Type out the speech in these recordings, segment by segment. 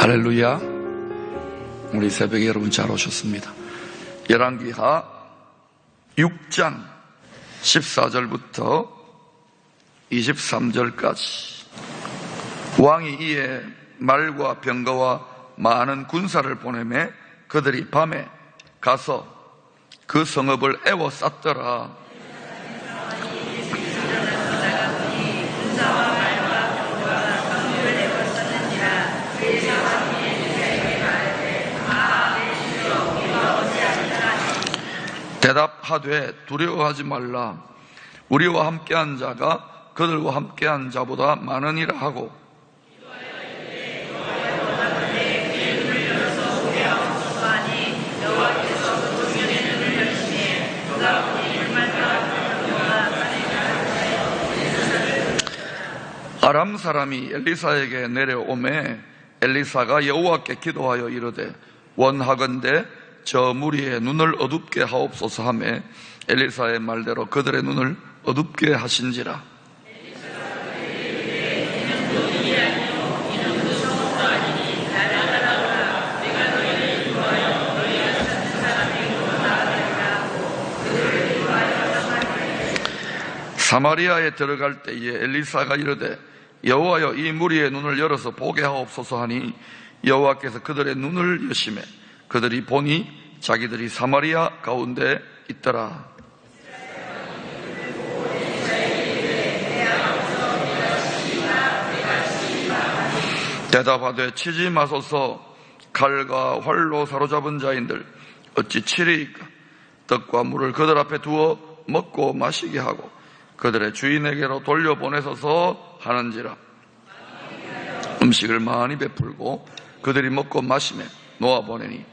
할렐루야. 우리 새벽에 여러분 잘 오셨습니다. 열왕기하 6장 14절부터 23절까지 왕이 이에 말과 병거와 많은 군사를 보내매 그들이 밤에 가서 그 성읍을 에워쌌더라. 대답하되 두려워하지 말라. 우리와 함께한 자가 그들과 함께한 자보다 많으니라 하고 아람 사람이 엘리사에게 내려오매 엘리사가 여호와께 기도하여 이르되 원하건대 저 무리의 눈을 어둡게 하옵소서 하매 엘리사의 말대로 그들의 눈을 어둡게 하신지라. 사마리아에 들어갈 때에 엘리사가 이르되 여호와여 이 무리의 눈을 열어서 보게 하옵소서 하니 여호와께서 그들의 눈을 여시매 그들이 보니 자기들이 사마리아 가운데 있더라. 대답하되 치지 마소서. 칼과 활로 사로잡은 자인들 어찌 치리이까. 떡과 물을 그들 앞에 두어 먹고 마시게 하고 그들의 주인에게로 돌려보내소서 하는지라. 음식을 많이 베풀고 그들이 먹고 마시며 놓아보내니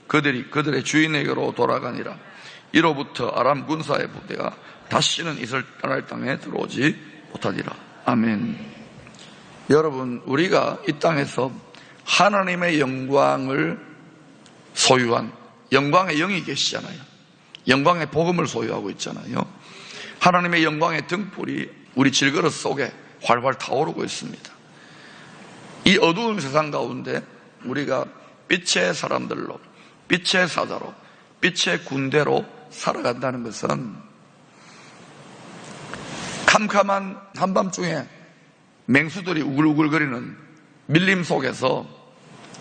그들이 그들의 주인에게로 돌아가니라. 이로부터 아람 군사의 부대가 다시는 이스라엘 땅에 들어오지 못하니라. 아멘. 여러분, 우리가 이 땅에서 하나님의 영광을 소유한 영광의 영이 계시잖아요. 영광의 복음을 소유하고 있잖아요. 하나님의 영광의 등불이 우리 질그릇 속에 활활 타오르고 있습니다. 이 어두운 세상 가운데 우리가 빛의 사람들로, 빛의 사자로, 빛의 군대로 살아간다는 것은 캄캄한 한밤중에 맹수들이 우글우글거리는 밀림 속에서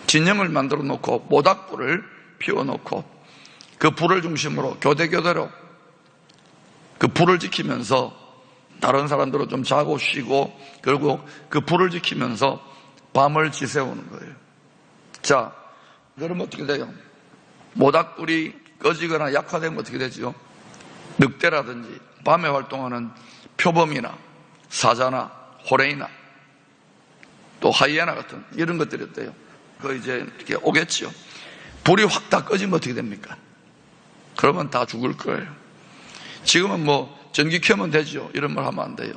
진영을 만들어 놓고 모닥불을 피워놓고 그 불을 중심으로 교대교대로 그 불을 지키면서 다른 사람들은 좀 자고 쉬고 결국 그 불을 지키면서 밤을 지새우는 거예요. 자, 그러면 어떻게 돼요? 모닥불이 꺼지거나 약화되면 어떻게 되죠? 늑대라든지 밤에 활동하는 표범이나 사자나 호랭이나 또 하이에나 같은 이런 것들이 어때요? 그 이제 이렇게 오겠죠. 불이 확 다 꺼지면 어떻게 됩니까? 그러면 다 죽을 거예요. 지금은 뭐 전기 켜면 되죠. 이런 말 하면 안 돼요.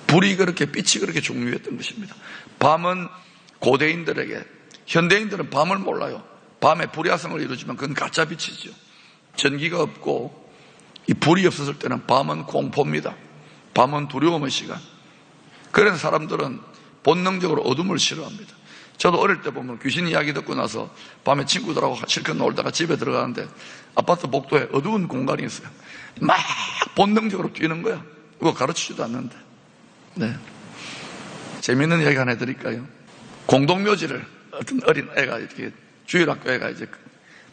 불이 그렇게 빛이 그렇게 중요했던 것입니다. 밤은 고대인들에게, 현대인들은 밤을 몰라요. 밤에 불야성을 이루지만 그건 가짜 빛이죠. 전기가 없고 이 불이 없었을 때는 밤은 공포입니다. 밤은 두려움의 시간. 그래서 사람들은 본능적으로 어둠을 싫어합니다. 저도 어릴 때 보면 귀신 이야기 듣고 나서 밤에 친구들하고 실컷 놀다가 집에 들어가는데 아파트 복도에 어두운 공간이 있어요. 막 본능적으로 뛰는 거야. 그거 가르치지도 않는데. 네. 재밌는 이야기 하나 해드릴까요? 공동묘지를 어떤 어린 애가 이렇게 주일학교 애가 이제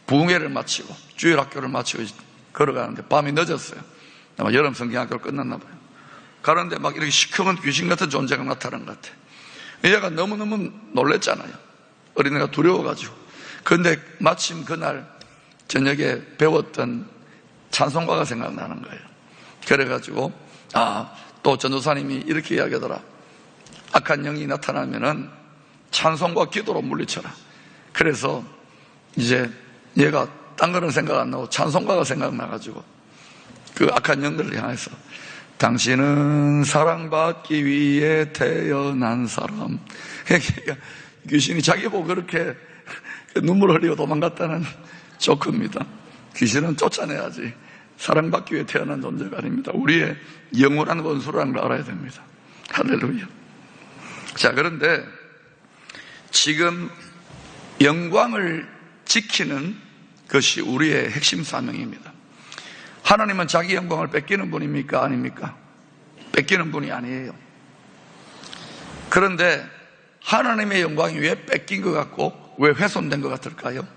부흥회를 마치고 주일학교를 마치고 걸어가는데 밤이 늦었어요. 아마 여름 성경학교를 끝났나 봐요. 가는데 막 이렇게 시커먼 귀신 같은 존재가 나타난 것 같아. 얘가 너무너무 놀랬잖아요. 어린애가 두려워가지고. 그런데 마침 그날 저녁에 배웠던 찬송가가 생각나는 거예요. 그래가지고 또 전도사님이 이렇게 이야기하더라. 악한 영이 나타나면은 찬송과 기도로 물리쳐라. 그래서 이제 얘가 딴 거는 생각 안 나고 찬송가가 생각나가지고 그 악한 영들을 향해서 당신은 사랑받기 위해 태어난 사람. 귀신이 자기 보고 그렇게 눈물 흘리고 도망갔다는 조크입니다. 귀신은 쫓아내야지. 사랑받기 위해 태어난 존재가 아닙니다. 우리의 영원한 원수라는 걸 알아야 됩니다. 할렐루야. 자, 그런데 지금 영광을 지키는 것이 우리의 핵심 사명입니다. 하나님은 자기 영광을 뺏기는 분입니까? 아닙니까? 뺏기는 분이 아니에요. 그런데 하나님의 영광이 왜 뺏긴 것 같고 왜 훼손된 것 같을까요?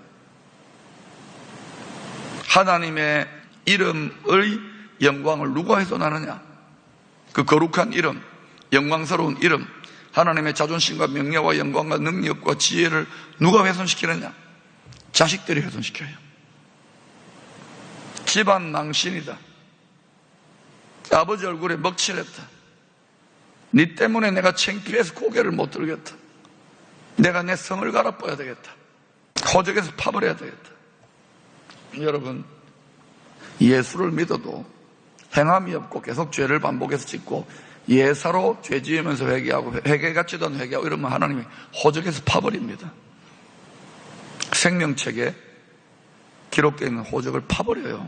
하나님의 이름의 영광을 누가 훼손하느냐? 그 거룩한 이름, 영광스러운 이름, 하나님의 자존심과 명예와 영광과 능력과 지혜를 누가 훼손시키느냐? 자식들이 훼손시켜요. 집안 망신이다. 아버지 얼굴에 먹칠했다. 네 때문에 내가 창피해서 고개를 못 들겠다. 내가 내 성을 갈아엎어야 되겠다. 호적에서 파버려야 되겠다. 여러분, 예수를 믿어도 행함이 없고 계속 죄를 반복해서 짓고 예사로 죄 지으면서 회개하고 회개 같지도 않은 회개하고 이러면 하나님이 호적에서 파버립니다. 생명책에 기록되어 있는 호적을 파버려요.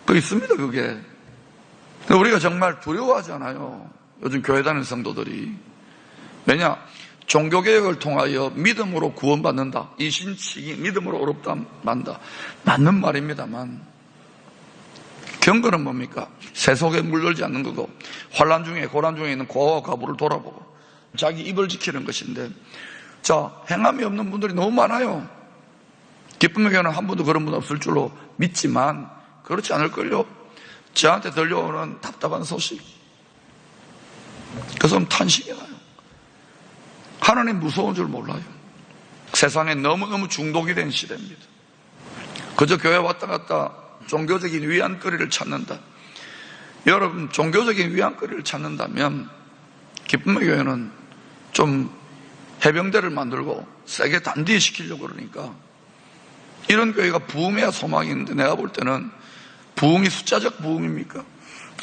그 있습니다, 그게. 우리가 정말 두려워하지 않아요. 요즘 교회 다니는 성도들이. 왜냐? 종교개혁을 통하여 믿음으로 구원받는다. 이신칭이 믿음으로 어렵다 만다. 맞는 말입니다만 경건은 뭡니까? 세속에 물들지 않는 거고 환난 중에 고난 중에 있는 고아와 과부를 돌아보고 자기 입을 지키는 것인데, 자, 행함이 없는 분들이 너무 많아요. 기쁨의 교회는 한 분도 그런 분 없을 줄로 믿지만 그렇지 않을걸요. 저한테 들려오는 답답한 소식, 그래서 탄식이 나요. 하나님 무서운 줄 몰라요. 세상에 너무너무 중독이 된 시대입니다. 그저 교회 왔다 갔다 종교적인 위안거리를 찾는다. 여러분, 종교적인 위안거리를 찾는다면 기쁨의 교회는 좀 해병대를 만들고 세게 단디시키려고 그러니까 이런 교회가 부흥해야 소망이 있는데, 내가 볼 때는 부흥이 숫자적 부흥입니까?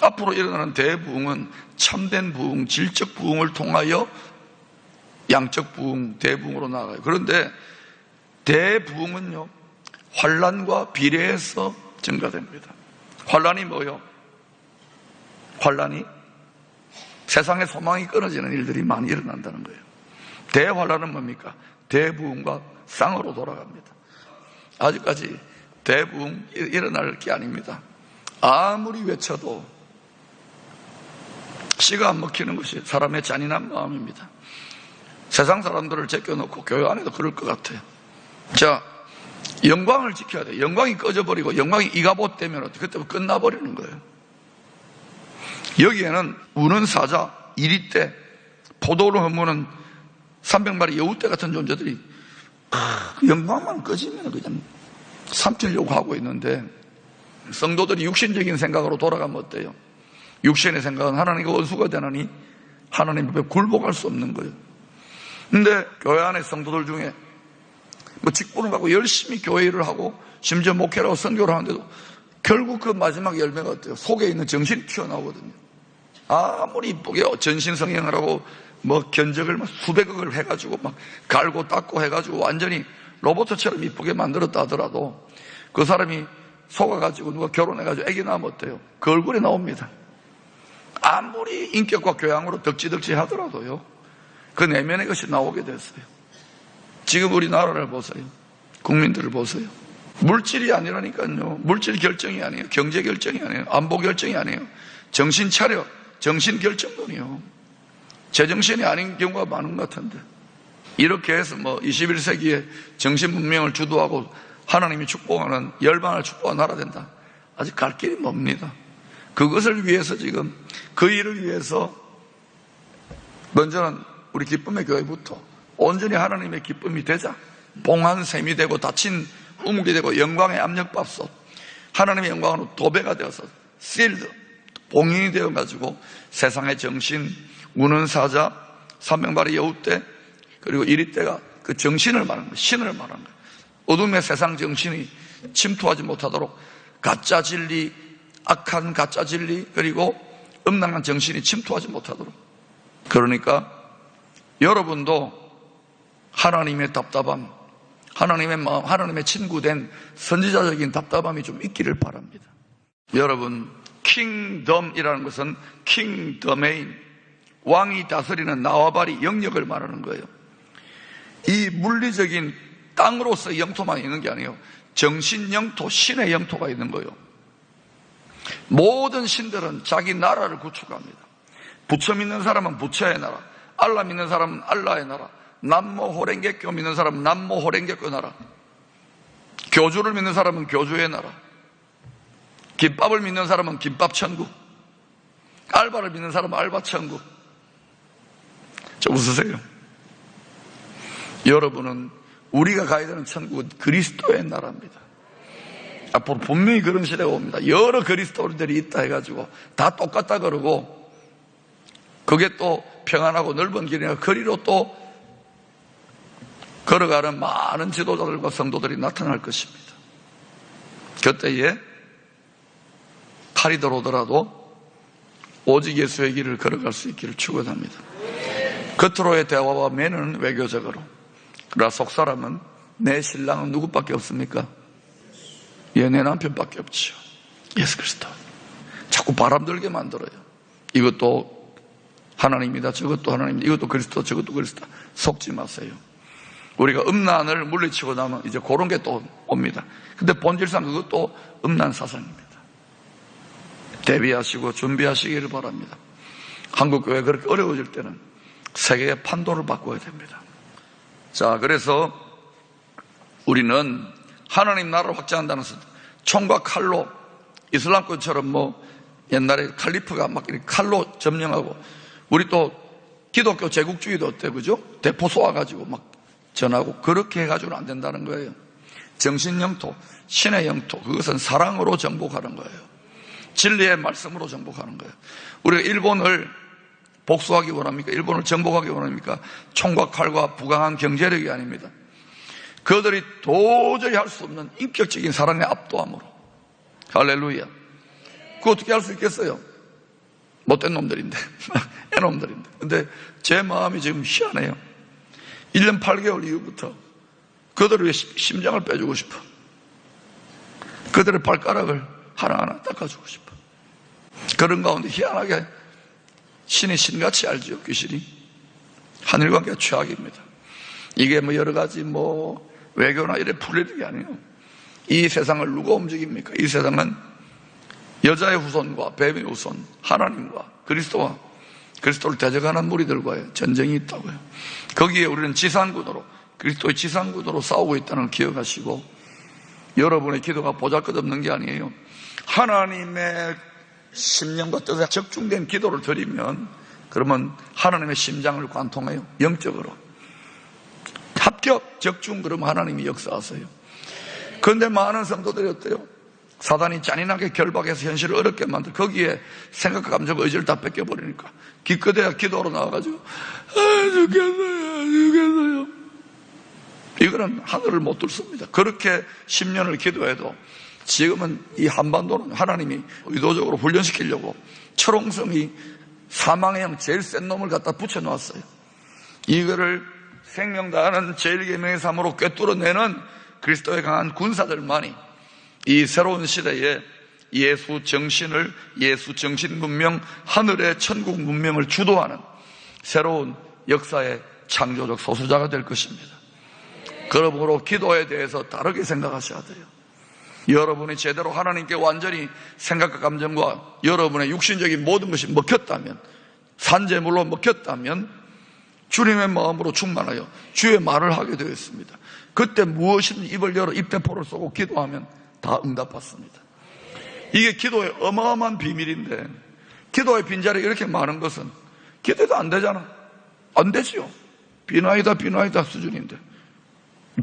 앞으로 일어나는 대부흥은 참된 부흥, 질적 부흥을 통하여 양적 부흥, 대부흥으로 나아가요. 그런데 대부흥은요, 환난과 비례해서 증가됩니다. 환난이 뭐요? 환난이 세상의 소망이 끊어지는 일들이 많이 일어난다는 거예요. 대환난은 뭡니까? 대부흥과 쌍으로 돌아갑니다. 아직까지 대부흥 일어날 게 아닙니다. 아무리 외쳐도 씨가 안 먹히는 것이 사람의 잔인한 마음입니다. 세상 사람들을 제껴놓고 교회 안에도 그럴 것 같아요. 자, 영광을 지켜야 돼요. 영광이 꺼져버리고 영광이 이가봇되면 그때부터 끝나버리는 거예요. 여기에는 우는 사자, 이리떼, 포도를 허무는 300마리 여우떼 같은 존재들이 영광만 꺼지면 그냥 삼키려고 하고 있는데, 성도들이 육신적인 생각으로 돌아가면 어때요? 육신의 생각은 하나님과 원수가 되나니 하나님 앞에 굴복할 수 없는 거예요. 근데 교회 안에 성도들 중에 뭐 직분을 갖고 열심히 교회 일을 하고 심지어 목회를 하고 선교를 하는데도 결국 그 마지막 열매가 어때요? 속에 있는 정신이 튀어나오거든요. 아무리 이쁘게 전신성형을 하고 뭐 견적을 막 수백억을 해가지고 막 갈고 닦고 해가지고 완전히 로봇처럼 이쁘게 만들었다 하더라도 그 사람이 속아가지고 누가 결혼해가지고 애기 낳으면 어때요? 그 얼굴에 나옵니다. 아무리 인격과 교양으로 덕지덕지 하더라도요, 그 내면의 것이 나오게 됐어요. 지금 우리나라를 보세요. 국민들을 보세요. 물질이 아니라니까요. 물질 결정이 아니에요. 경제 결정이 아니에요. 안보 결정이 아니에요. 정신 차려, 정신 결정론이요. 제정신이 아닌 경우가 많은 것 같은데, 이렇게 해서 뭐 21세기에 정신 문명을 주도하고 하나님이 축복하는 열방을 축복하는 나라 된다. 아직 갈 길이 멉니다. 그것을 위해서 지금 그 일을 위해서 먼저는 우리 기쁨의 교회부터 온전히 하나님의 기쁨이 되자, 봉한 셈이 되고 닫힌 우묵이 되고 영광의 압력밥솥, 하나님의 영광으로 도배가 되어서 실드, 봉인이 되어가지고 세상의 정신, 우는 사자, 300마리 여우떼, 그리고 이리떼가 그 정신을 말하는 거예요. 신을 말하는 거예요. 어둠의 세상 정신이 침투하지 못하도록 가짜 진리, 악한 가짜 진리, 그리고 음란한 정신이 침투하지 못하도록. 그러니까 여러분도 하나님의 답답함, 하나님의 마음, 하나님의 친구된 선지자적인 답답함이 좀 있기를 바랍니다. 여러분, 킹덤이라는 것은 킹 더메인, 왕이 다스리는 나와바리 영역을 말하는 거예요. 이 물리적인 땅으로서의 영토만 있는 게 아니에요. 정신 영토, 신의 영토가 있는 거예요. 모든 신들은 자기 나라를 구축합니다. 부처 믿는 사람은 부처의 나라, 알라 믿는 사람은 알라의 나라, 남모 호랭개교 믿는 사람은 남모 호랭개교 나라, 교주를 믿는 사람은 교주의 나라, 김밥을 믿는 사람은 김밥 천국, 알바를 믿는 사람은 알바 천국. 저 웃으세요. 여러분은 우리가 가야 되는 천국은 그리스도의 나라입니다. 앞으로 분명히 그런 시대가 옵니다. 여러 그리스도인들이 있다 해가지고 다 똑같다 그러고, 그게 또 평안하고 넓은 길이나 거리로 또 걸어가는 많은 지도자들과 성도들이 나타날 것입니다. 그때에 칼이 들어오더라도 오직 예수의 길을 걸어갈 수 있기를 축원합니다. 겉으로의 대화와 매는 외교적으로, 그러나 속사람은 내 신랑은 누구밖에 없습니까? 예, 내 남편밖에 없죠. 예수 그리스도. 자꾸 바람 들게 만들어요. 이것도 하나님이다, 저것도 하나님이다, 이것도 그리스도, 저것도 그리스도. 속지 마세요. 우리가 음란을 물리치고 나면 이제 그런 게 또 옵니다. 근데 본질상 그것도 음란 사상입니다. 대비하시고 준비하시기를 바랍니다. 한국교회 그렇게 어려워질 때는 세계의 판도를 바꿔야 됩니다. 자, 그래서 우리는 하나님 나라를 확장한다는 총과 칼로, 이슬람권처럼 뭐 옛날에 칼리프가 막 이렇게 칼로 점령하고, 우리 또 기독교 제국주의도 어때, 그죠? 대포 쏘아가지고 막 전하고, 그렇게 해가지고는 안 된다는 거예요. 정신 영토, 신의 영토, 그것은 사랑으로 정복하는 거예요. 진리의 말씀으로 정복하는 거예요. 우리가 일본을 복수하기 원합니까? 일본을 정복하기 원합니까? 총과 칼과 부강한 경제력이 아닙니다. 그들이 도저히 할 수 없는 인격적인 사랑의 압도함으로. 할렐루야. 그거 어떻게 할 수 있겠어요? 못된 놈들인데, 애놈들인데. 근데 제 마음이 지금 희한해요. 1년 8개월 이후부터 그들을 위해 심장을 빼주고 싶어. 그들의 발가락을 하나하나 닦아주고 싶어. 그런 가운데 희한하게 신이 신같이 알죠, 귀신이. 하늘관계가 최악입니다. 이게 뭐 여러 가지 뭐 외교나 이래 풀리는 게 아니에요. 이 세상을 누가 움직입니까? 이 세상은 여자의 후손과 뱀의 후손, 하나님과 그리스도와 그리스도를 대적하는 무리들과의 전쟁이 있다고요. 거기에 우리는 지상군으로, 그리스도의 지상군으로 싸우고 있다는 걸 기억하시고, 여러분의 기도가 보잘것없는 게 아니에요. 하나님의 심령과 뜻에 적중된 기도를 드리면, 그러면 하나님의 심장을 관통해요. 영적으로 합격, 적중, 그러면 하나님이 역사하세요. 그런데 많은 성도들이 어때요? 사단이 잔인하게 결박해서 현실을 어렵게 만들어 거기에 생각과 감정과 의지를 다 뺏겨버리니까 기껏해야 기도하러 나와가지고 죽겠어요. 이거는 하늘을 못 뚫습니다. 그렇게 10년을 기도해도 지금은 이 한반도는 하나님이 의도적으로 훈련시키려고 철옹성이 사망의 형 제일 센 놈을 갖다 붙여놓았어요. 이거를 생명 다하는 제1계명의 삶으로 꿰뚫어내는 그리스도의 강한 군사들만이 이 새로운 시대에 예수 정신을, 예수 정신 문명, 하늘의 천국 문명을 주도하는 새로운 역사의 창조적 소수자가 될 것입니다. 그러므로 기도에 대해서 다르게 생각하셔야 돼요. 여러분이 제대로 하나님께 완전히 생각과 감정과 여러분의 육신적인 모든 것이 먹혔다면, 산재물로 먹혔다면 주님의 마음으로 충만하여 주의 말을 하게 되었습니다. 그때 무엇이든 입을 열어 입대포를 쏘고 기도하면 다 응답받습니다. 이게 기도의 어마어마한 비밀인데, 기도의 빈자리가 이렇게 많은 것은 기도도 안 되잖아. 안 되지요. 비나이다 수준인데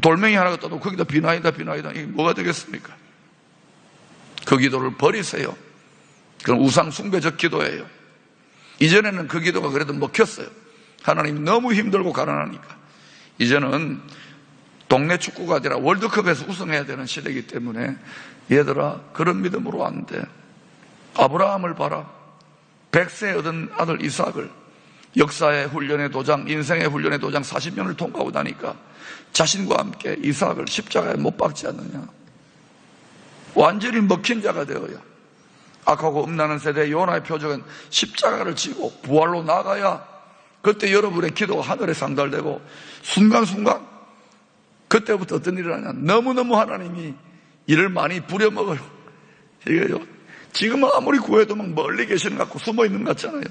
돌멩이 하나 갖다 놓고 거기다 비나이다 이게 뭐가 되겠습니까? 그 기도를 버리세요. 그럼 우상 숭배적 기도예요. 이전에는 그 기도가 그래도 먹혔어요. 하나님이 너무 힘들고 가난하니까. 이제는 동네 축구가 아니라 월드컵에서 우승해야 되는 시대이기 때문에, 얘들아, 그런 믿음으로 안 돼. 아브라함을 봐라. 100세 얻은 아들 이삭을 역사의 훈련의 도장, 인생의 훈련의 도장 40년을 통과하고 나니까 자신과 함께 이삭을 십자가에 못 박지 않느냐. 완전히 먹힌 자가 되어야, 악하고 음란한 세대의 요나의 표적은 십자가를 지고 부활로 나가야 그때 여러분의 기도가 하늘에 상달되고 순간순간 그때부터 어떤 일이 일어나냐. 너무너무 하나님이 이를 많이 부려먹어요. 이게요. 지금은 아무리 구해도 막 멀리 계시는 것 같고 숨어 있는 것 같잖아요.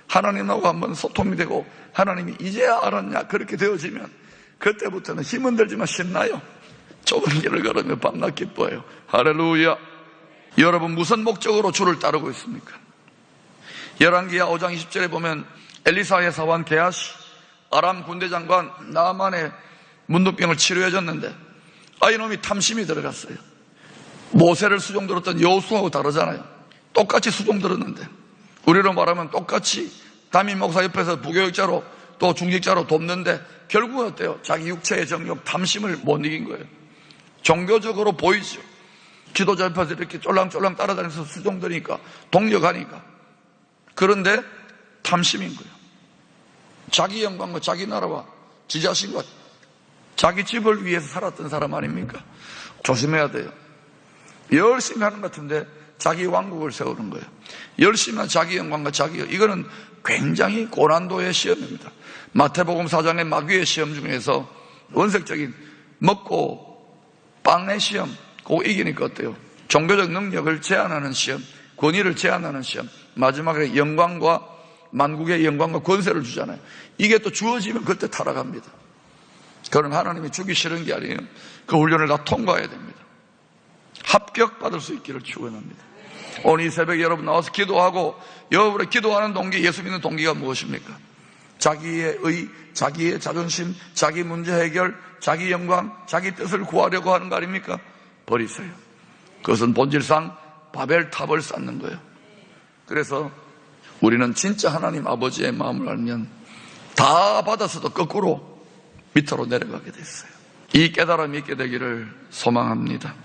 하나님하고 한번 소통이 되고 하나님이 이제야 알았냐 그렇게 되어지면 그때부터는 힘은 들지만 신나요. 좁은 길을 걸으며 밤낮 기뻐해요. 할렐루야. 여러분 무슨 목적으로 주를 따르고 있습니까? 열왕기하 5장 20절에 보면 엘리사의 사원 게하시 아람 군대장관 나아만의 문둥병을 치료해줬는데 이놈이 탐심이 들어갔어요. 모세를 수종 들었던 여호수아하고 다르잖아요. 똑같이 수종 들었는데 우리로 말하면 똑같이 담임 목사 옆에서 부교육자로 또 중직자로 돕는데 결국은 어때요? 자기 육체의 정욕 탐심을 못 이긴 거예요. 종교적으로 보이죠. 지도자 옆에서 이렇게 쫄랑쫄랑 따라다니면서 수종 들으니까 동력하니까. 그런데 탐심인 거예요. 자기 영광과 자기 나라와 지 자신과 자기 집을 위해서 살았던 사람 아닙니까? 조심해야 돼요. 열심히 하는 것 같은데 자기 왕국을 세우는 거예요. 열심히 한 자기 영광과 이거는 굉장히 고난도의 시험입니다. 마태복음 4장의 마귀의 시험 중에서 원색적인 먹고 빵의 시험, 그거 이기니까 어때요? 종교적 능력을 제한하는 시험, 권위를 제한하는 시험, 마지막에 영광과 만국의 영광과 권세를 주잖아요. 이게 또 주어지면 그때 타락합니다. 그건 하나님이 주기 싫은 게 아니에요. 그 훈련을 다 통과해야 됩니다. 합격받을 수 있기를 축원합니다. 오늘 이 새벽에 여러분 나와서 기도하고 여러분의 기도하는 동기, 예수 믿는 동기가 무엇입니까? 자기의 의, 자기의 자존심, 자기 문제 해결, 자기 영광, 자기 뜻을 구하려고 하는 거 아닙니까? 버리세요. 그것은 본질상 바벨탑을 쌓는 거예요. 그래서 우리는 진짜 하나님 아버지의 마음을 알면 다 받았어도 거꾸로 밑으로 내려가게 됐어요. 이 깨달음이 있게 되기를 소망합니다.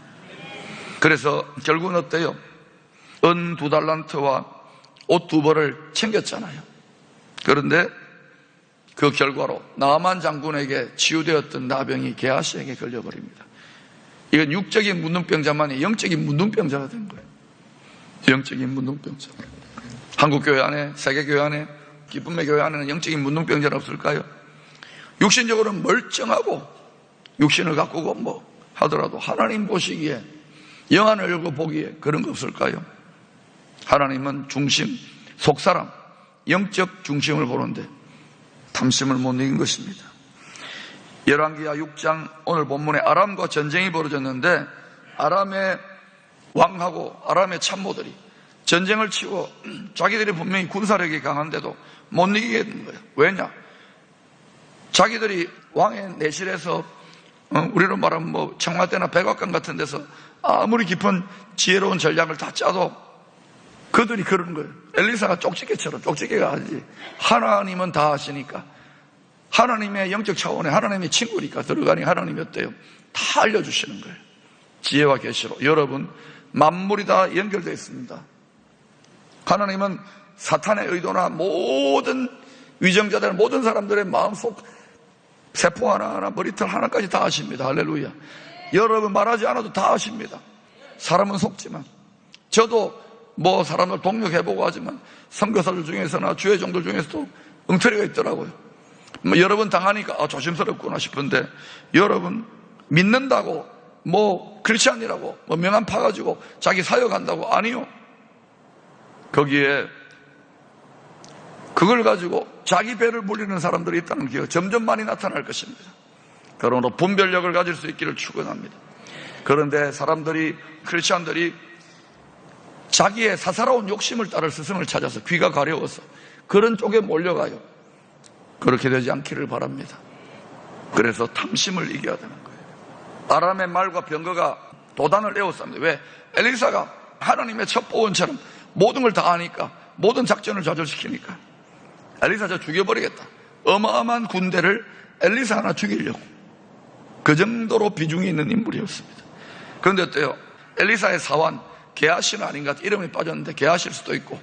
그래서 결국은 어때요? 은 2달란트와 옷 2벌을 챙겼잖아요. 그런데 그 결과로 나아만 장군에게 치유되었던 나병이 게하시에게 걸려버립니다. 이건 육적인 문둥병자만이 영적인 문둥병자가 된 거예요. 영적인 문둥병자. 한국교회 안에, 세계교회 안에, 기쁨의 교회 안에는 영적인 문둥병자는 없을까요? 육신적으로는 멀쩡하고 육신을 가꾸고 뭐 하더라도 하나님 보시기에 영안을 열고 보기에 그런 거 없을까요? 하나님은 중심, 속사람, 영적 중심을 보는데 탐심을 못 이긴 것입니다. 열왕기하 6장 오늘 본문에 아람과 전쟁이 벌어졌는데 아람의 왕하고 아람의 참모들이 전쟁을 치고 자기들이 분명히 군사력이 강한데도 못 이기게 된 거예요. 왜냐? 자기들이 왕의 내실에서 우리로 말하면 뭐 청와대나 백악관 같은 데서 아무리 깊은 지혜로운 전략을 다 짜도 그들이 그러는 거예요. 엘리사가 쪽집게처럼 쪽집게가 하지. 하나님은 다 하시니까 하나님의 영적 차원에 하나님의 친구니까 들어가니 하나님이 어때요? 다 알려주시는 거예요. 지혜와 계시로. 여러분 만물이 다 연결되어 있습니다. 하나님은 사탄의 의도나 모든 위정자들 모든 사람들의 마음속 세포 하나하나 머리털 하나까지 다 아십니다. 할렐루야. 여러분 말하지 않아도 다 아십니다. 사람은 속지만 저도 뭐 사람을 동력해보고 하지만 선교사들 중에서나 주의 종들 중에서도 엉터리가 있더라고요. 뭐 여러분 당하니까 조심스럽구나 싶은데 여러분 믿는다고 뭐 크리스찬이라고 뭐 명함 파가지고 자기 사역한다고 아니요. 거기에 그걸 가지고 자기 배를 불리는 사람들이 있다는 게 점점 많이 나타날 것입니다. 그러므로 분별력을 가질 수 있기를 축원합니다. 그런데 사람들이 크리스찬들이 자기의 사사로운 욕심을 따를 스승을 찾아서 귀가 가려워서 그런 쪽에 몰려가요. 그렇게 되지 않기를 바랍니다. 그래서 탐심을 이겨야 되는 거예요. 아람의 말과 병거가 도단을 에워쌉니다. 왜? 엘리사가 하나님의 첩보원처럼 모든 걸 다 아니까 모든 작전을 좌절시키니까 엘리사 저 죽여버리겠다. 어마어마한 군대를 엘리사 하나 죽이려고 그 정도로 비중이 있는 인물이었습니다. 그런데 어때요? 엘리사의 사환 게하시는 아닌 것 같아요. 이름이 빠졌는데 게하실 수도 있고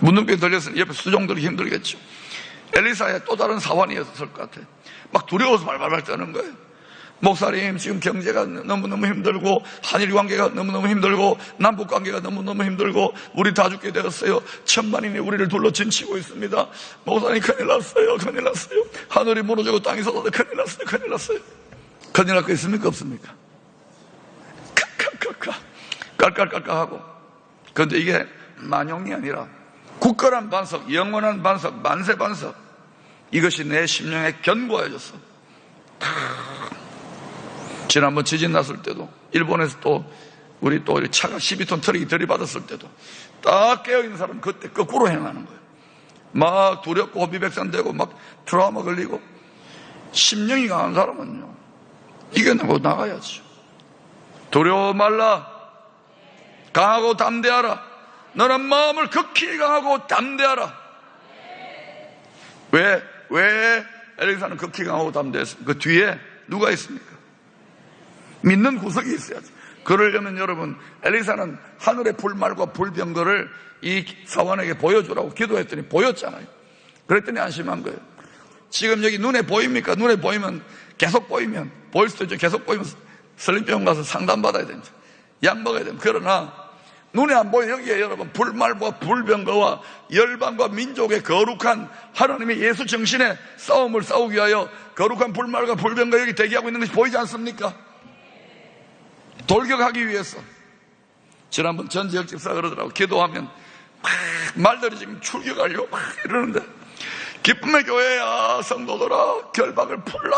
문둥병 들렸으니 옆에 수종들이 힘들겠죠. 엘리사의 또 다른 사환이었을 것 같아요. 막 두려워서 발발발 떠는 거예요. 목사님 지금 경제가 너무너무 힘들고 한일 관계가 너무너무 힘들고 남북 관계가 너무너무 힘들고 우리 다 죽게 되었어요. 천만인이 우리를 둘러 진치고 있습니다. 목사님 큰일 났어요. 큰일 났어요. 하늘이 무너지고 땅이 솟아도 큰일 났어요. 큰일 났어요. 큰일 날 거 있습니까? 없습니까? 깔깔깔깔하고. 그런데 이게 만용이 아니라 굳건한 반석, 영원한 반석, 만세 반석, 이것이 내 심령에 견고해졌어. 지난번 지진 났을 때도 일본에서 또 우리 또 차가 12톤 트럭이 들이받았을 때도 딱 깨어있는 사람은 그때 거꾸로 행하는 거예요. 막 두렵고 호비백산되고 막 트라우마 걸리고. 심령이 강한 사람은요, 이겨내고 나가야죠. 두려워 말라. 강하고 담대하라. 너는 마음을 극히 강하고 담대하라. 왜 엘리사는 극히 강하고 담대했습니까? 그 뒤에 누가 있습니까? 믿는 구석이 있어야지. 그러려면 여러분, 엘리사는 하늘의 불말과 불병거를 이 사원에게 보여주라고 기도했더니 보였잖아요. 그랬더니 안심한 거예요. 지금 여기 눈에 보입니까? 눈에 보이면, 계속 보이면, 보일 수도 있죠. 계속 보이면 설립병원 가서 상담받아야 됩니다. 약 먹어야 됩니다. 그러나 눈에 안 보여. 여기에 여러분, 불말과 불병거와 열방과 민족의 거룩한 하나님의 예수 정신의 싸움을 싸우기 위하여 거룩한 불말과 불병거 여기 대기하고 있는 것이 보이지 않습니까? 돌격하기 위해서. 지난번 전지혁 집사가 그러더라고. 기도하면 막 말들이 지금 출격하려고 막 이러는데, 기쁨의 교회야 성도들아, 결박을 풀라.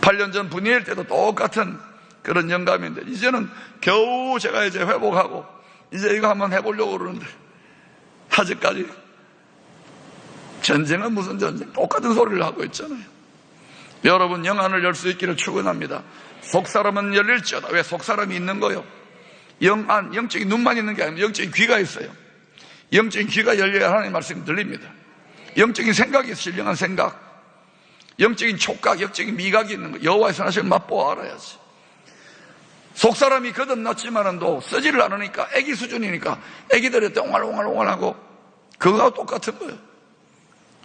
8년 전 분이엘 때도 똑같은 그런 영감인데, 이제는 겨우 제가 이제 회복하고 이제 이거 한번 해보려고 그러는데, 아직까지 전쟁은 무슨 전쟁, 똑같은 소리를 하고 있잖아요. 여러분, 영안을 열 수 있기를 축원합니다. 속사람은 열릴지어다. 왜? 속사람이 있는 거요. 영안, 영적인 눈만 있는 게 아니라 영적인 귀가 있어요. 영적인 귀가 열려야 하나님의 말씀이 들립니다. 영적인 생각이 있어요. 신령한 생각, 영적인 촉각, 영적인 미각이 있는 거. 여호와의 선하심을 맛보아 알아야지. 속사람이 거듭났지만은도 쓰지를 않으니까, 애기 수준이니까 애기들이 옹알옹알하고 그거하고 똑같은 거예요.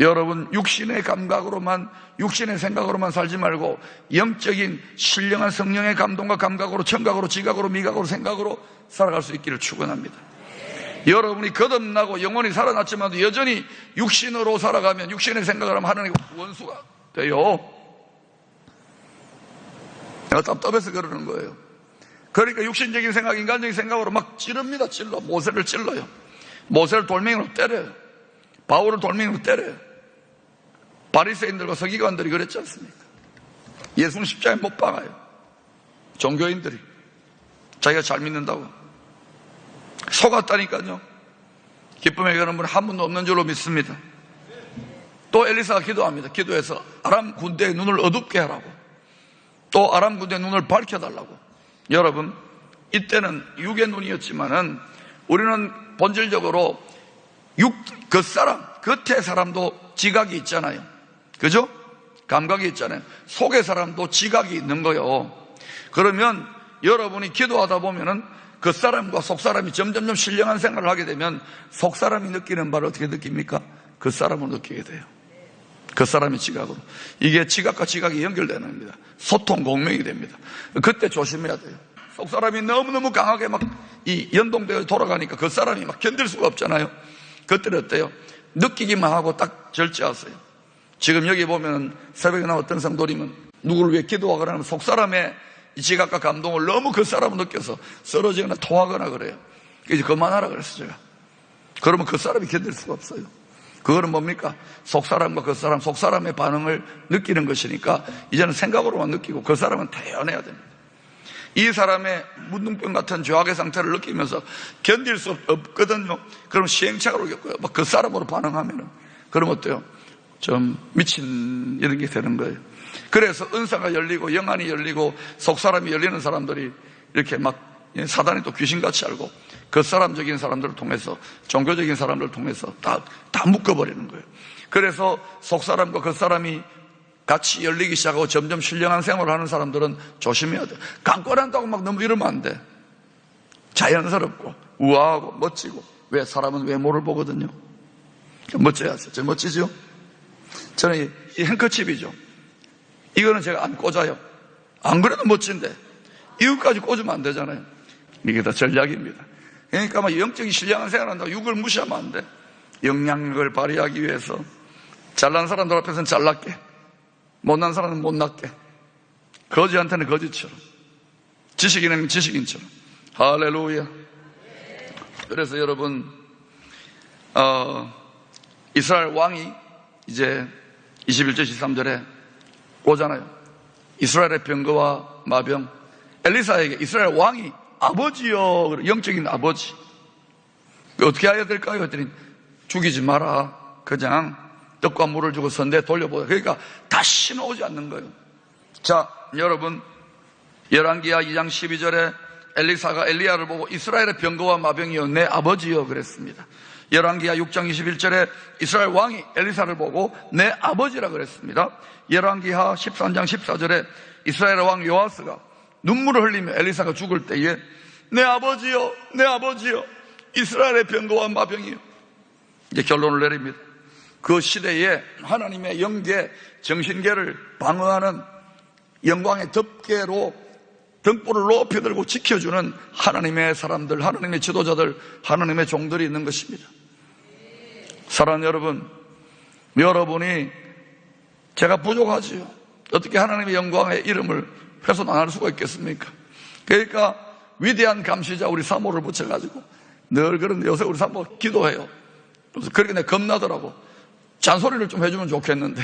여러분, 육신의 감각으로만, 육신의 생각으로만 살지 말고 영적인 신령한 성령의 감동과 감각으로, 청각으로, 지각으로, 미각으로, 생각으로 살아갈 수 있기를 축원합니다. 여러분이 거듭나고 영혼이 살아났지만 여전히 육신으로 살아가면, 육신의 생각을 하면 하나님과 원수가 돼요. 내가 답답해서 그러는 거예요. 그러니까 육신적인 생각, 인간적인 생각으로 막 찌릅니다. 모세를 찔러요. 모세를 돌멩이로 때려요. 바울을 돌멩이로 때려요. 바리새인들과 서기관들이 그랬지 않습니까? 예수는 십자가에 못 박아요. 종교인들이 자기가 잘 믿는다고 속았다니까요. 기쁨의 가는 분은 한 분도 없는 줄로 믿습니다. 또 엘리사가 기도합니다. 기도해서 아람 군대의 눈을 어둡게 하라고, 또 아람 군대의 눈을 밝혀달라고. 여러분, 이때는 육의 눈이었지만은 우리는 본질적으로 겉의 사람도 지각이 있잖아요. 그죠? 감각이 있잖아요. 속의 사람도 지각이 있는 거예요. 그러면 여러분이 기도하다 보면은 겉사람과 속사람이 점점점 신령한 생활을 하게 되면 속사람이 느끼는 바를 어떻게 느낍니까? 겉사람을 느끼게 돼요. 겉사람의 지각으로. 이게 지각과 지각이 연결되는 겁니다. 소통 공명이 됩니다. 그때 조심해야 돼요. 속사람이 너무너무 강하게 막 이 연동되어 돌아가니까 겉사람이 막 견딜 수가 없잖아요. 그때는 어때요? 느끼기만 하고 딱 절제하세요. 지금 여기 보면 새벽에 나온 어떤 성도님은 누구를 위해 기도하거나 하면 속사람의 이 지각과 감동을 너무 겉사람을 느껴서 쓰러지거나 토하거나 그래요. 이제 그만하라 그랬어요, 제가. 그러면 겉사람이 견딜 수가 없어요. 그거는 뭡니까? 속사람과 겉사람, 속사람의 반응을 느끼는 것이니까 이제는 생각으로만 느끼고 겉사람은 태연해야 됩니다. 이 사람의 문둥병 같은 죄악의 상태를 느끼면서 견딜 수 없거든요. 그럼 시행착오를 겪어요. 막 겉사람으로 반응하면은. 그럼 어때요? 좀 미친 이런 게 되는 거예요. 그래서 은사가 열리고 영안이 열리고 속사람이 열리는 사람들이 이렇게 막 사단이 또 귀신같이 알고 겉사람적인 사람들을 통해서, 종교적인 사람들을 통해서 다 묶어버리는 거예요. 그래서 속사람과 겉사람이 같이 열리기 시작하고 점점 신령한 생활을 하는 사람들은 조심해야 돼요. 강권한다고 막 너무 이러면 안 돼. 자연스럽고 우아하고 멋지고. 왜? 사람은 외모를 보거든요. 멋져야죠. 저 멋지죠? 저는 이 행커칩이죠. 이거는 제가 안 꽂아요. 안 그래도 멋진데 이것까지 꽂으면 안 되잖아요. 이게 다 전략입니다. 그러니까 막 영적인 신령한 생활을 한다고 육을 무시하면 안 돼. 영향력을 발휘하기 위해서 잘난 사람들 앞에서는 잘났게, 못난 사람은 못났게, 거지한테는 거지처럼, 지식인은 지식인처럼. 할렐루야. 그래서 여러분, 이스라엘 왕이 이제 21절 23절에 오잖아요. 이스라엘의 병거와 마병. 엘리사에게 이스라엘 왕이 아버지요, 영적인 아버지, 어떻게 해야 될까요? 했더니 죽이지 마라, 그냥 떡과 물을 주고 선대에 돌려보자. 그러니까 다시는 오지 않는 거예요. 자, 여러분, 열왕기하 2장 12절에 엘리사가 엘리야를 보고 이스라엘의 병거와 마병이여 내 아버지여 그랬습니다. 열왕기하 6장 21절에 이스라엘 왕이 엘리사를 보고 내 아버지라 그랬습니다. 열왕기하 13장 14절에 이스라엘 왕 요아스가 눈물을 흘리며 엘리사가 죽을 때에 내 아버지여, 내 아버지여, 이스라엘의 병거와 마병이여. 이제 결론을 내립니다. 그 시대에 하나님의 영계, 정신계를 방어하는 영광의 덮개로 등불을 높이 들고 지켜주는 하나님의 사람들, 하나님의 지도자들, 하나님의 종들이 있는 것입니다. 사랑하는 여러분, 여러분이 제가 부족하지요. 어떻게 하나님의 영광의 이름을 훼손 안 할 수가 있겠습니까? 그러니까 위대한 감시자 우리 사모를 붙여가지고 늘 그런데 요새 우리 사모 기도해요. 그래서 그렇게 내가 겁나더라고. 잔소리를 좀 해주면 좋겠는데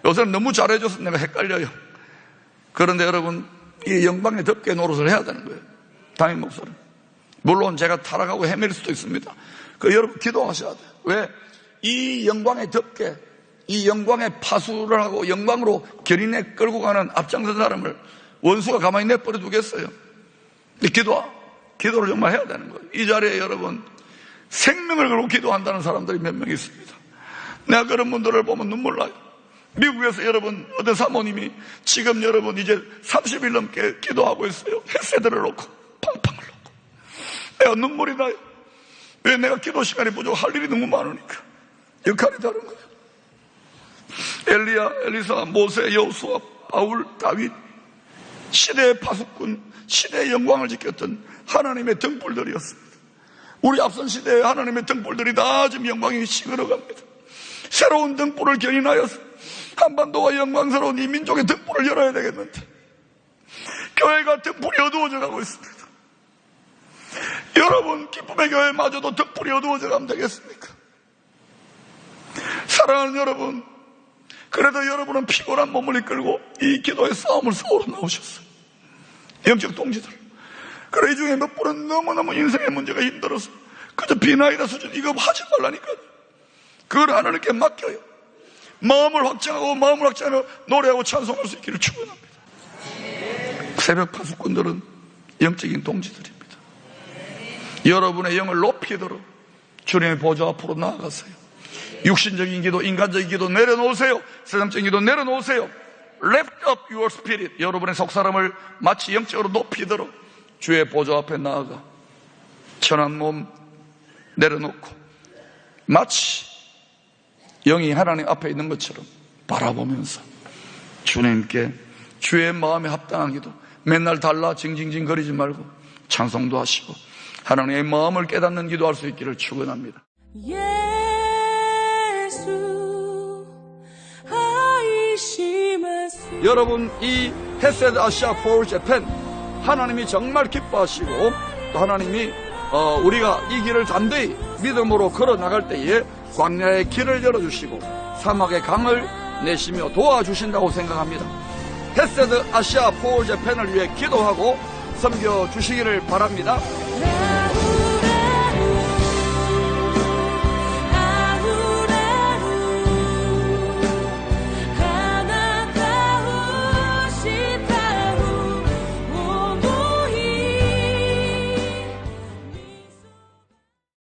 요새는 너무 잘해줘서 내가 헷갈려요. 그런데 여러분, 이 영광의 덮개 노릇을 해야 되는 거예요. 담임 목사는. 물론 제가 타락하고 헤맬 수도 있습니다. 그 여러분 기도하셔야 돼요. 왜? 이 영광의 덮개, 이 영광의 파수를 하고 영광으로 결인에 끌고 가는 앞장선 사람을 원수가 가만히 내버려 두겠어요. 기도를 정말 해야 되는 거예요. 이 자리에 여러분, 생명을 걸고 기도한다는 사람들이 몇 명 있습니다. 내가 그런 분들을 보면 눈물 나요. 미국에서 여러분, 어떤 사모님이 지금 여러분 이제 30일 넘게 기도하고 있어요. 헤세드를 놓고, 팡팡을 놓고. 내가 눈물이 나요. 왜? 내가 기도 시간이 부족해. 할 일이 너무 많으니까. 역할이 다른 거예요. 엘리야, 엘리사, 모세, 여호수아, 바울, 다윗, 시대의 파수꾼, 시대의 영광을 지켰던 하나님의 등불들이었습니다. 우리 앞선 시대에 하나님의 등불들이 다 지금 영광이 시들어갑니다. 새로운 등불을 견인하여서 한반도가 영광스러운 이 민족의 등불을 열어야 되겠는데 교회가 등불이 어두워져 가고 있습니다. 여러분, 기쁨의 교회마저도 등불이 어두워져 가면 되겠습니까? 사랑하는 여러분, 그래도 여러분은 피곤한 몸을 이끌고 이 기도의 싸움을 싸우러 나오셨어요. 영적 동지들. 그래, 이 중에 몇 분은 너무너무 인생의 문제가 힘들어서 그저 비나이다 수준, 이거 하지 말라니까요. 그걸 하나님께 맡겨요. 마음을 확장하며 노래하고 찬송할 수 있기를 축원합니다. 새벽 파수꾼들은 영적인 동지들입니다. 여러분의 영을 높이도록 주님의 보좌 앞으로 나아가세요. 육신적인 기도, 인간적인 기도 내려놓으세요. 세상적인 기도 내려놓으세요. Lift up your spirit. 여러분의 속사람을 마치 영적으로 높이도록 주의 보좌 앞에 나아가 천한 몸 내려놓고 마치 영이 하나님 앞에 있는 것처럼 바라보면서 주님께 주의 마음에 합당한 기도, 맨날 달라 징징징 거리지 말고 찬송도 하시고 하나님의 마음을 깨닫는 기도할 수 있기를 축원합니다. 여러분, 이 헤세드 아시아 포울 재팬 하나님이 정말 기뻐하시고 또 하나님이 우리가 이 길을 담대히 믿음으로 걸어 나갈 때에 광야의 길을 열어주시고 사막의 강을 내시며 도와주신다고 생각합니다. 헤세드 아시아 포울 재팬을 위해 기도하고 섬겨주시기를 바랍니다.